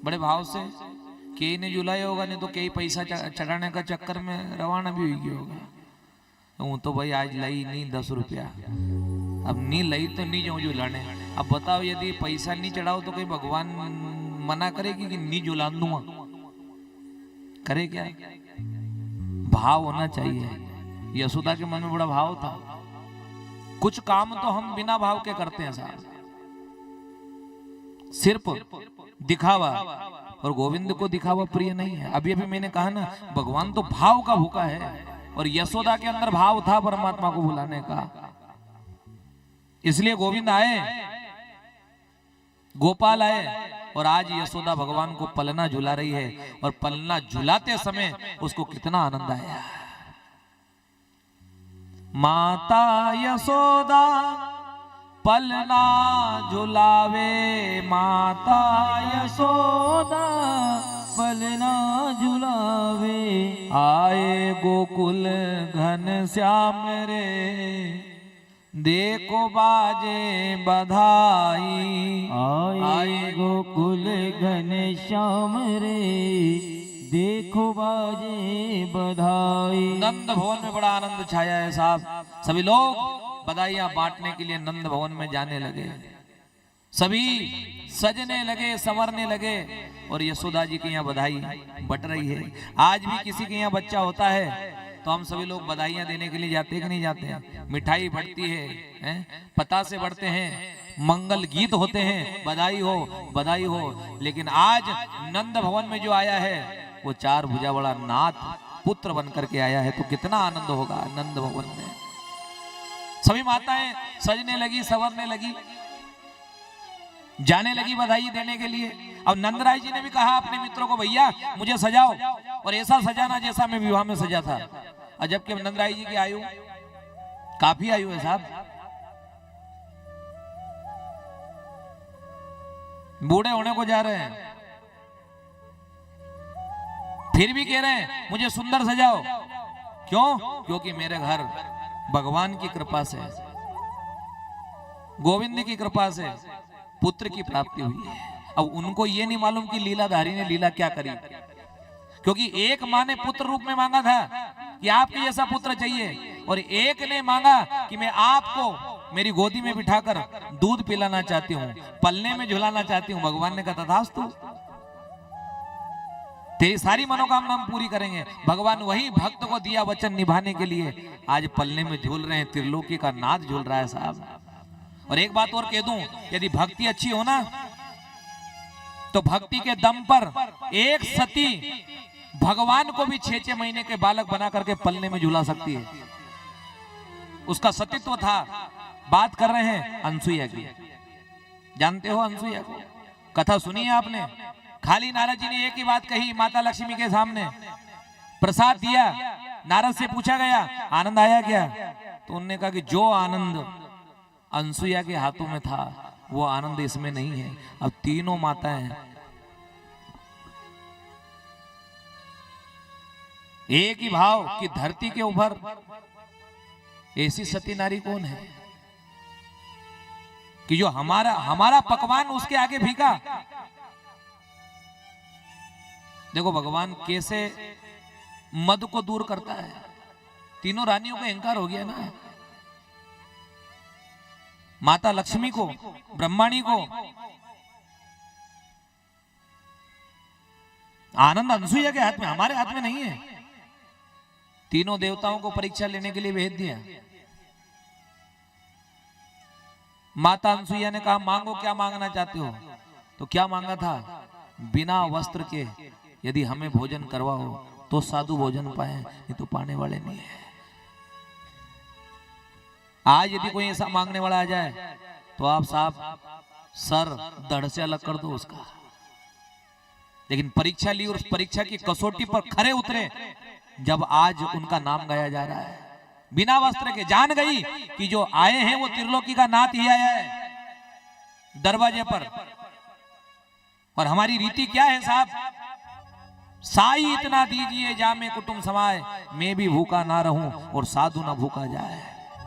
बड़े भाव से कई ने झुलाया होगा, नहीं तो कई पैसा चढ़ाने का चक्कर में रवाना भी हो गया होगा। वो तो भाई आज लाई नहीं 10 रुपया, अब नहीं लाई तो नहीं जाऊँ झुलाने। अब बताओ यदि पैसा नहीं चढ़ाओ तो कहीं भगवान मना करेगी कि नहीं झुला दूंगा? करे क्या? भाव होना चाहिए। यशोदा के मन में बड़ा भाव था। कुछ काम तो हम बिना भाव के करते हैं साहब, सिर्फ दिखावा, और गोविंद को दिखावा प्रिय नहीं है। अभी अभी मैंने कहा ना, भगवान तो भाव का भूखा है, और यशोदा के अंदर भाव था परमात्मा को बुलाने का। इसलिए गोविंद आए, गोपाल आए, और आज यशोदा भगवान को पलना झुला रही है। और पलना झुलाते समय उसको कितना आनंद आया। माता यशोदा पलना झुलावे, माता यशोदा पलना झुलावे। आए गोकुल घन श्याम रे, देखो बाजे बधाई। आए गोकुल घन श्याम रे, देखो बाजे बधाई। नंद भवन में बड़ा आनंद छाया है साहब। सभी लोग बधाइयां बांटने के लिए नंद भवन में जाने लगे, सभी सजने लगे, संवरने लगे, और यशोदा जी के यहाँ बधाई बट रही है। आज भी किसी के यहाँ बच्चा होता है तो हम सभी लोग बधाइयां देने के लिए जाते हैं कि नहीं जाते हैं? मिठाई बढ़ती है, पतासे बढ़ते हैं, मंगल गीत होते हैं, बधाई हो बधाई हो। लेकिन आज नंद भवन में जो आया है वो 4 भुजा वाला नाथ पुत्र बनकर के आया है, तो कितना आनंद होगा नंद भवन में। सभी माताएं सजने लगी, संवरने लगी, जाने लगी बधाई देने के लिए। अब नंदराय जी ने भी कहा अपने मित्रों को, भैया मुझे सजाओ, और ऐसा सजाना जैसा मैं विवाह में सजा था। और जबकि नंदराय जी की आयु काफी आयु है साहब, बूढ़े होने को जा रहे हैं, फिर भी कह रहे हैं मुझे सुंदर सजाओ। क्यों? क्योंकि मेरे घर भगवान की कृपा से, गोविंद की कृपा से पुत्र की प्राप्ति हुई है। अब उनको ये नहीं मालूम कि लीलाधारी ने लीला क्या करी, क्योंकि एक माँ ने पुत्र रूप में मांगा था कि आपके जैसा पुत्र चाहिए, और एक ने मांगा कि मैं आपको मेरी गोदी में बिठाकर दूध पिलाना चाहती हूँ, पलने में झुलाना चाहती हूँ। भगवान ने कहा तथास्तु, तेरी सारी मनोकामना हम पूरी करेंगे। भगवान वही भक्त को दिया वचन निभाने के लिए आज पलने में झूल रहे हैं, त्रिलोकी का नाथ झूल रहा है साहब। और एक बात और कह दूं, यदि भक्ति अच्छी हो ना, तो भक्ति के दम पर एक सती भगवान को भी 6-6 महीने के बालक बना करके पलने में झूला सकती है। उसका सतीत्व था। बात कर रहे हैं अनसुईया की, जानते हो अनसुईया को? कथा सुनी है आपने? खाली नारद जी ने एक ही बात कही माता लक्ष्मी के सामने, प्रसाद दिया, नारद से पूछा गया आनंद आया क्या? तो उन्होंने कहा कि जो आनंद अनसुईया के हाथों में था वो आनंद इसमें नहीं है। अब तीनों माताएं एक ही भाव कि धरती के ऊपर ऐसी सती नारी कौन है कि जो हमारा पकवान उसके आगे फीका। देखो भगवान कैसे मद को दूर करता है। तीनों रानियों का अहंकार हो गया ना, माता लक्ष्मी को, ब्रह्माणी को। आनंद अनसुईया के हाथ में, हमारे हाथ में नहीं है। तीनों देवताओं को परीक्षा लेने के लिए भेज दिया। माता अनसुईया ने कहा मांगो, क्या मांगना चाहते हो? तो क्या मांगा था? बिना वस्त्र के यदि हमें भोजन करवाओ तो साधु भोजन पाए, नहीं तो पाने वाले नहीं है। आज यदि कोई ऐसा मांगने वाला आ जाए तो आप साहब सर धड़ से अलग कर दो उसका। लेकिन परीक्षा ली और उस परीक्षा की कसौटी पर खरे उतरे जब आज उनका नाम गाया जा रहा है। बिना वस्त्र के जान गई कि जो आए हैं वो त्रिलोकी का नाथ ही आया है दरवाजे पर। और हमारी रीति क्या है साहब? साई इतना दीजिए जामे कुटुंब समाए, मैं भी भूखा ना रहूं और साधु ना भूखा जाए।